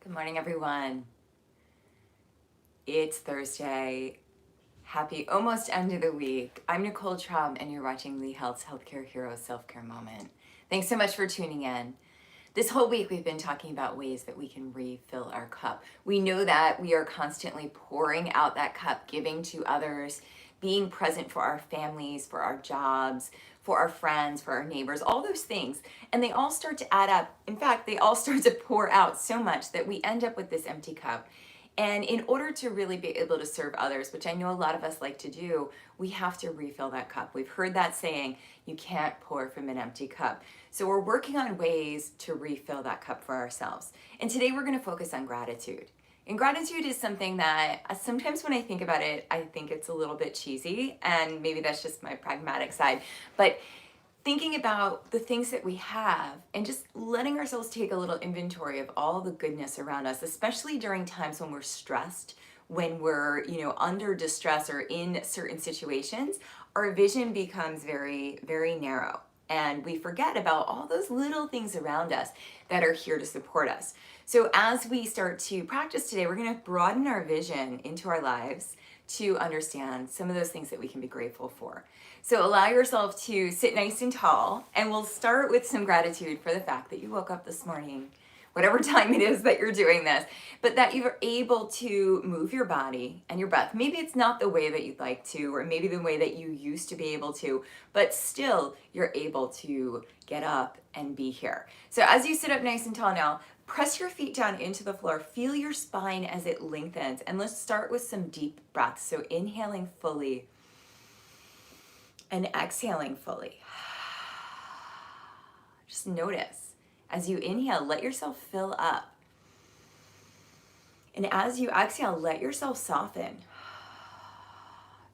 Good morning, everyone. It's Thursday. Happy almost end of the week. I'm Nicole Traum, and you're watching Lee Health's Healthcare Heroes Self-Care Moment. Thanks so much for tuning in. This whole week, we've been talking about ways that we can refill our cup. We know that we are constantly pouring out that cup, giving to others, being present for our families, for our jobs, for our friends, for our neighbors, all those things. And they all start to add up. In fact, they all start to pour out so much that we end up with this empty cup. And in order to really be able to serve others, which I know a lot of us like to do, we have to refill that cup. We've heard that saying, you can't pour from an empty cup. So we're working on ways to refill that cup for ourselves. And today we're going to focus on gratitude. And gratitude is something that sometimes when I think about it, I think it's a little bit cheesy, and maybe that's just my pragmatic side. But thinking about the things that we have and just letting ourselves take a little inventory of all the goodness around us, especially during times when we're stressed, when we're, under distress or in certain situations, our vision becomes very, very narrow. And we forget about all those little things around us that are here to support us. So as we start to practice today, we're going to broaden our vision into our lives to understand some of those things that we can be grateful for. So allow yourself to sit nice and tall, and we'll start with some gratitude for the fact that you woke up this morning, whatever time it is that you're doing this, but that you're able to move your body and your breath. Maybe it's not the way that you'd like to, or maybe the way that you used to be able to, but still you're able to get up and be here. So as you sit up nice and tall now, press your feet down into the floor, feel your spine as it lengthens, and let's start with some deep breaths. So inhaling fully and exhaling fully. Just notice. As you inhale, let yourself fill up. And as you exhale, let yourself soften.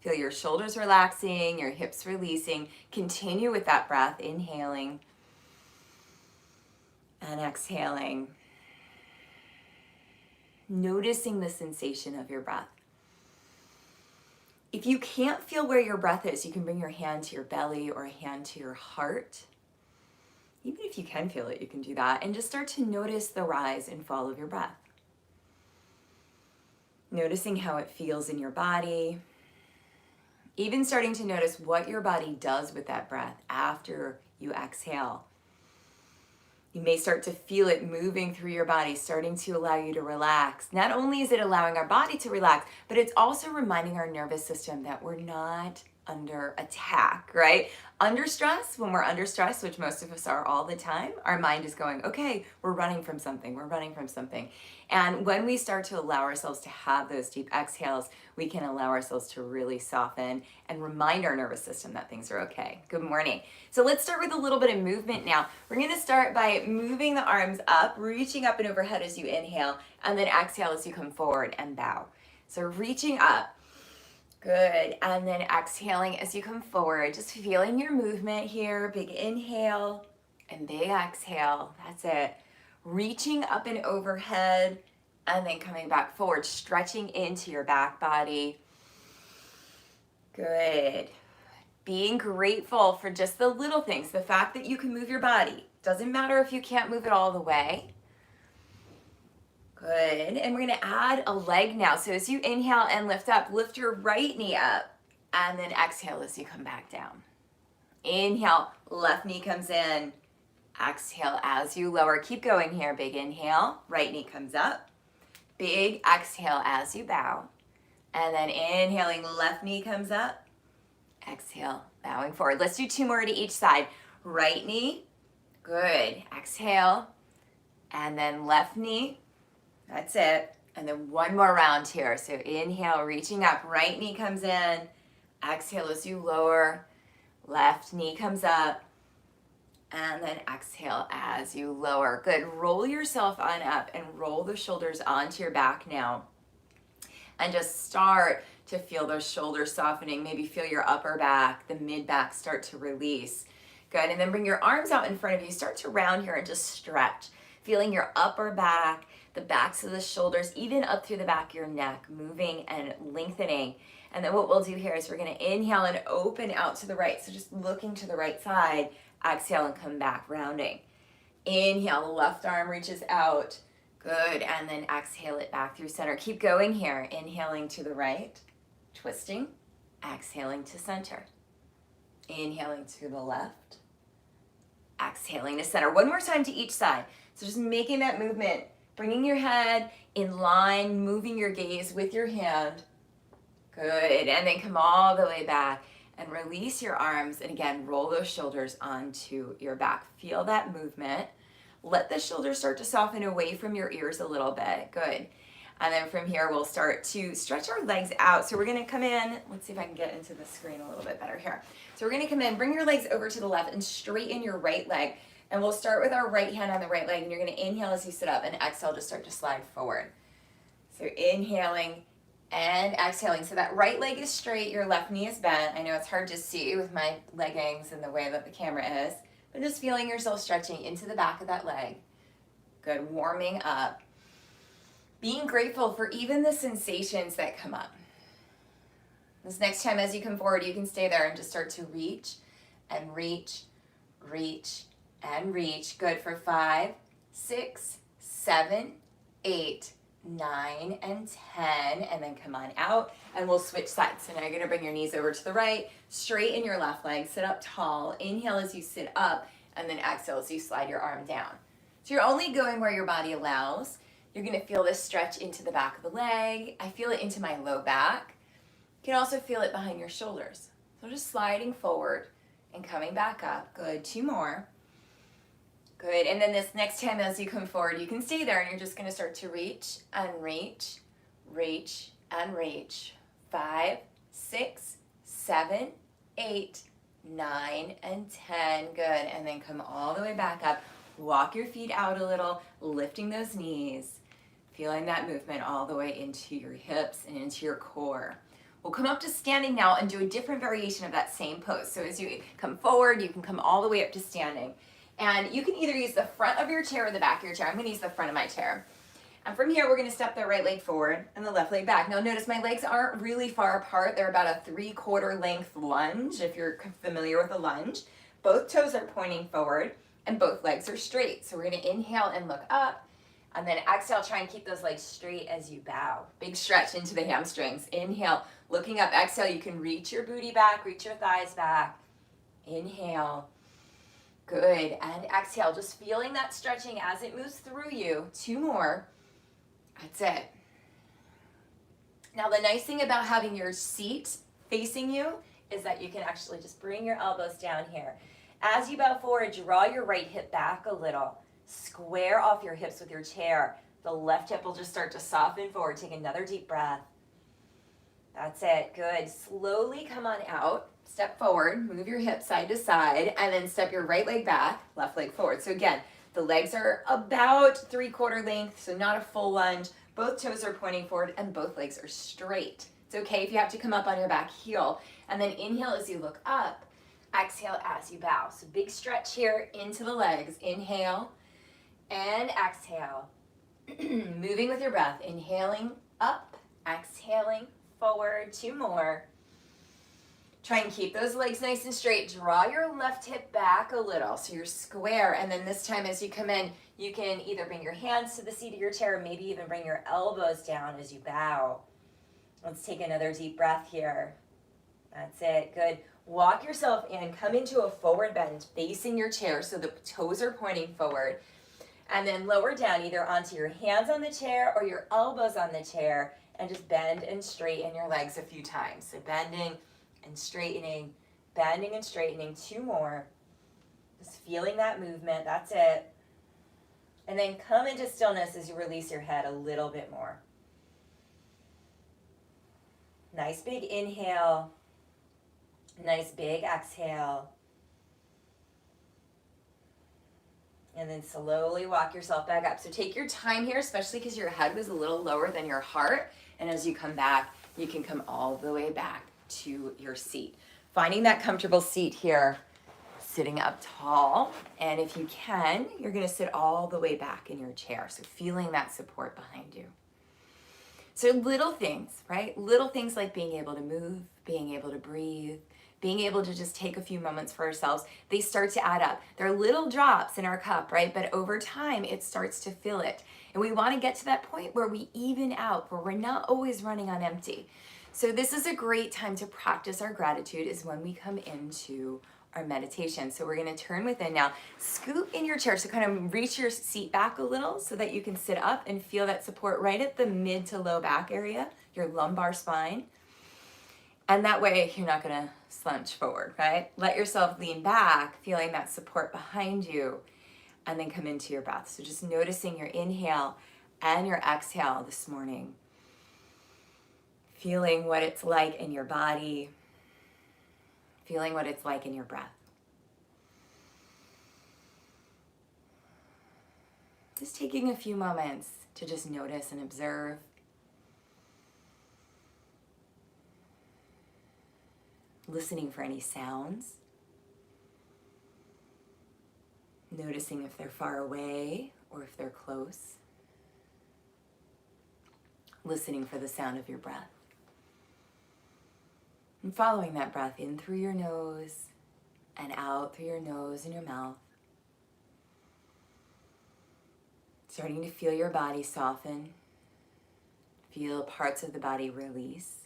Feel your shoulders relaxing, your hips releasing. Continue with that breath, inhaling and exhaling. Noticing the sensation of your breath. If you can't feel where your breath is, you can bring your hand to your belly or a hand to your heart. Even if you can feel it, you can do that. And just start to notice the rise and fall of your breath. Noticing how it feels in your body. Even starting to notice what your body does with that breath after you exhale. You may start to feel it moving through your body, starting to allow you to relax. Not only is it allowing our body to relax, but it's also reminding our nervous system that we're not under attack, right? Under stress, when we're under stress, which most of us are all the time, our mind is going, okay, we're running from something. And when we start to allow ourselves to have those deep exhales, we can allow ourselves to really soften and remind our nervous system that things are okay. Good morning. So let's start with a little bit of movement now. We're going to start by moving the arms up, reaching up and overhead as you inhale, and then exhale as you come forward and bow. So reaching up. Good. And then exhaling as you come forward, just feeling your movement here. Big inhale and big exhale. That's it. Reaching up and overhead and then coming back forward, stretching into your back body. Good. Being grateful for just the little things, the fact that you can move your body. Doesn't matter if you can't move it all the way. Good. And we're going to add a leg now. So as you inhale and lift up, lift your right knee up and then exhale as you come back down. Inhale, left knee comes in. Exhale as you lower. Keep going here. Big inhale, right knee comes up. Big exhale as you bow. And then inhaling, left knee comes up. Exhale, bowing forward. Let's do two more to each side. Right knee. Good. Exhale. And then left knee. That's it. And then one more round here. So inhale, reaching up. Right knee comes in. Exhale as you lower. Left knee comes up. And then exhale as you lower. Good. Roll yourself on up and roll the shoulders onto your back now. And just start to feel those shoulders softening. Maybe feel your upper back, the mid back start to release. Good. And then bring your arms out in front of you. Start to round here and just stretch. Feeling your upper back, the backs of the shoulders, even up through the back of your neck, moving and lengthening. And then what we'll do here is we're going to inhale and open out to the right. So just looking to the right side, exhale and come back, rounding. Inhale, the left arm reaches out. Good, and then exhale it back through center. Keep going here. Inhaling to the right, twisting, exhaling to center. Inhaling to the left, exhaling to center. One more time to each side. So just making that movement, bringing your head in line, moving your gaze with your hand. Good, and then come all the way back and release your arms, and again, roll those shoulders onto your back. Feel that movement. Let the shoulders start to soften away from your ears a little bit. Good. And then from here, we'll start to stretch our legs out. So we're gonna come in, let's see if I can get into the screen a little bit better here. So we're gonna come in, bring your legs over to the left and straighten your right leg. And we'll start with our right hand on the right leg, and you're gonna inhale as you sit up, and exhale to start to slide forward. So inhaling and exhaling. So that right leg is straight, your left knee is bent. I know it's hard to see with my leggings and the way that the camera is, but just feeling yourself stretching into the back of that leg. Good, warming up. Being grateful for even the sensations that come up. This next time as you come forward, you can stay there and just start to reach and reach, reach and reach. Good for 5, 6, 7, 8, 9, and 10, and then come on out, and we'll switch sides. So now you're gonna bring your knees over to the right, straighten your left leg, sit up tall, inhale as you sit up, and then exhale as you slide your arm down. So you're only going where your body allows. You're gonna feel this stretch into the back of the leg. I feel it into my low back. You can also feel it behind your shoulders. So just sliding forward and coming back up. Good, 2 more. Good, and then this next time as you come forward, you can stay there and you're just gonna start to reach and reach, reach and reach. 5, 6, 7, 8, 9, and 10. Good, and then come all the way back up. Walk your feet out a little, lifting those knees, feeling that movement all the way into your hips and into your core. We'll come up to standing now and do a different variation of that same pose. So as you come forward, you can come all the way up to standing. And you can either use the front of your chair or the back of your chair. I'm gonna use the front of my chair. And from here, we're gonna step the right leg forward and the left leg back. Now notice my legs aren't really far apart. They're about a 3/4 length lunge, if you're familiar with a lunge. Both toes are pointing forward and both legs are straight. So we're gonna inhale and look up, and then exhale, try and keep those legs straight as you bow. Big stretch into the hamstrings. Inhale, looking up, exhale, you can reach your booty back, reach your thighs back. Inhale. Good, and exhale, just feeling that stretching as it moves through you. 2 more, that's it. Now the nice thing about having your seat facing you is that you can actually just bring your elbows down here. As you bow forward, draw your right hip back a little. Square off your hips with your chair. The left hip will just start to soften forward. Take another deep breath. That's it, good. Slowly come on out. Step forward, move your hips side to side, and then step your right leg back, left leg forward. So again, the legs are about 3/4 length, so not a full lunge. Both toes are pointing forward and both legs are straight. It's okay if you have to come up on your back heel. And then inhale as you look up, exhale as you bow. So big stretch here into the legs. Inhale and exhale. Moving with your breath. Inhaling up, exhaling forward. 2 more. Try and keep those legs nice and straight. Draw your left hip back a little so you're square. And then this time as you come in, you can either bring your hands to the seat of your chair or maybe even bring your elbows down as you bow. Let's take another deep breath here. That's it, good. Walk yourself in, come into a forward bend facing your chair so the toes are pointing forward. And then lower down either onto your hands on the chair or your elbows on the chair, and just bend and straighten your legs a few times. So bending and straightening, bending and straightening. 2 more. Just feeling that movement, that's it. And then come into stillness as you release your head a little bit more. Nice big inhale, nice big exhale. And then slowly walk yourself back up. So take your time here, especially because your head was a little lower than your heart. And as you come back, you can come all the way back to your seat. Finding that comfortable seat here, sitting up tall. And if you can, you're gonna sit all the way back in your chair. So feeling that support behind you. So little things, right? Little things like being able to move, being able to breathe, being able to just take a few moments for ourselves, they start to add up. They're little drops in our cup, right? But over time, it starts to fill it. And we want to get to that point where we even out, where we're not always running on empty. So this is a great time to practice our gratitude, is when we come into our meditation. So we're going to turn within now. Scoot in your chair. So kind of reach your seat back a little so that you can sit up and feel that support right at the mid to low back area, your lumbar spine. And that way you're not going to slouch forward, right? Let yourself lean back, feeling that support behind you, and then come into your breath. So just noticing your inhale and your exhale this morning. Feeling what it's like in your body, feeling what it's like in your breath. Just taking a few moments to just notice and observe. Listening for any sounds. Noticing if they're far away or if they're close. Listening for the sound of your breath. And following that breath in through your nose and out through your nose and your mouth. Starting to feel your body soften. Feel parts of the body release.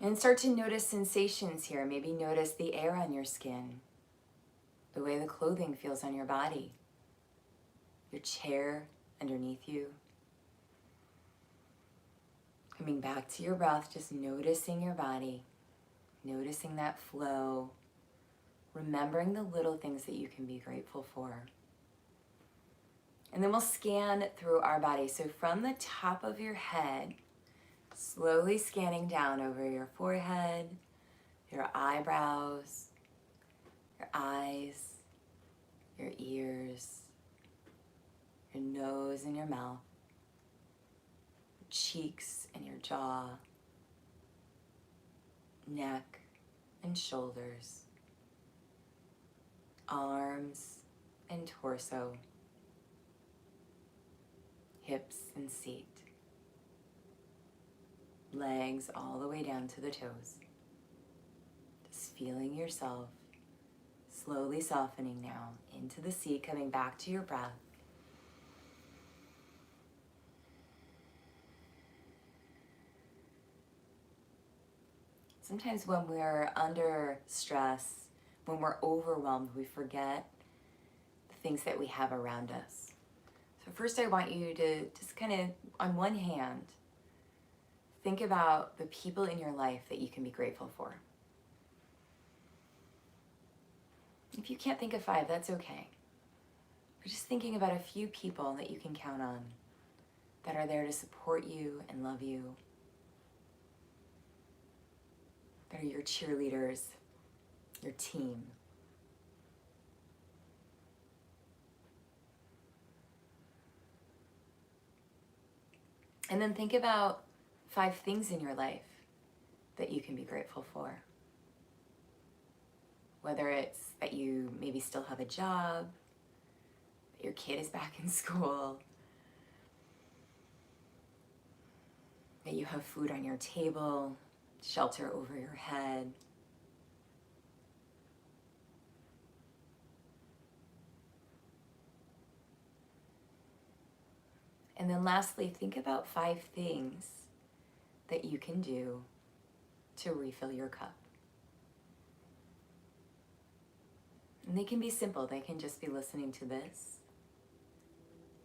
And start to notice sensations here. Maybe notice the air on your skin, the way the clothing feels on your body, your chair underneath you. Coming back to your breath, just noticing your body, noticing that flow, remembering the little things that you can be grateful for. And then we'll scan through our body. So from the top of your head, slowly scanning down over your forehead, your eyebrows, your eyes, your ears, your nose and your mouth, your cheeks and your jaw, neck and shoulders, arms and torso, hips and seat, legs all the way down to the toes. Just feeling yourself slowly softening now into the seat, coming back to your breath. Sometimes when we're under stress, when we're overwhelmed, we forget the things that we have around us. So first I want you to just kind of, on one hand, think about the people in your life that you can be grateful for. If you can't think of 5, that's okay. But just thinking about a few people that you can count on, that are there to support you and love you, that are your cheerleaders, your team. And then think about 5 things in your life that you can be grateful for. Whether it's that you maybe still have a job, that your kid is back in school, that you have food on your table, shelter over your head. And then lastly, think about 5 things that you can do to refill your cup. And they can be simple. They can just be listening to this,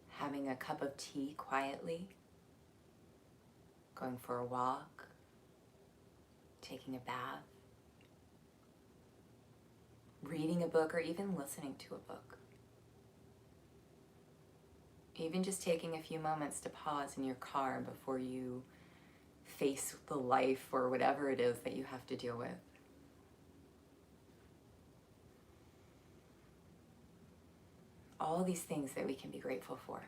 having a cup of tea quietly, going for a walk, taking a bath, reading a book, or even listening to a book. Even just taking a few moments to pause in your car before you face the life or whatever it is that you have to deal with. All these things that we can be grateful for,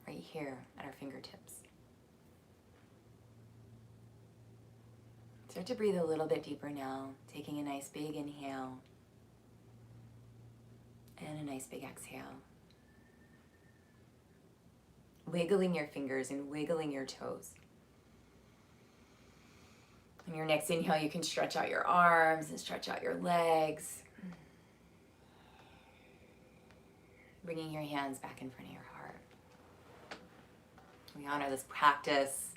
right here at our fingertips. Start to breathe a little bit deeper now, taking a nice big inhale and a nice big exhale. Wiggling your fingers and wiggling your toes. On your next inhale, you can stretch out your arms and stretch out your legs. Bringing your hands back in front of your heart. We honor this practice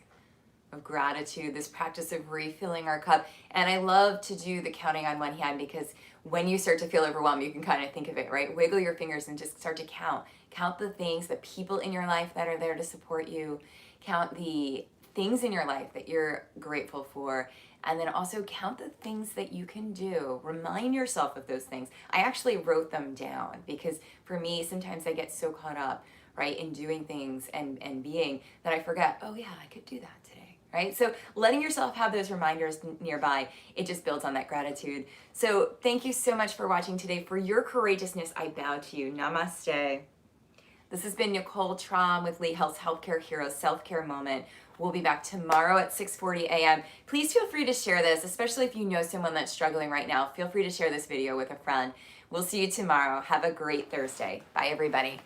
of gratitude, this practice of refilling our cup. And I love to do the counting on one hand, because when you start to feel overwhelmed, you can kind of think of it, right? Wiggle your fingers and just start to count. Count the things, the people in your life that are there to support you. Count the things in your life that you're grateful for. And then also count the things that you can do. Remind yourself of those things. I actually wrote them down, because for me, sometimes I get so caught up, right, in doing things and being, that I forget, oh yeah, I could do that today. Right? So letting yourself have those reminders nearby, it just builds on that gratitude. So thank you so much for watching today. For your courageousness, I bow to you. Namaste. This has been Nicole Traum with Lee Health's Healthcare Heroes Self-Care Moment. We'll be back tomorrow at 6:40 a.m. Please feel free to share this, especially if you know someone that's struggling right now. Feel free to share this video with a friend. We'll see you tomorrow. Have a great Thursday. Bye, everybody.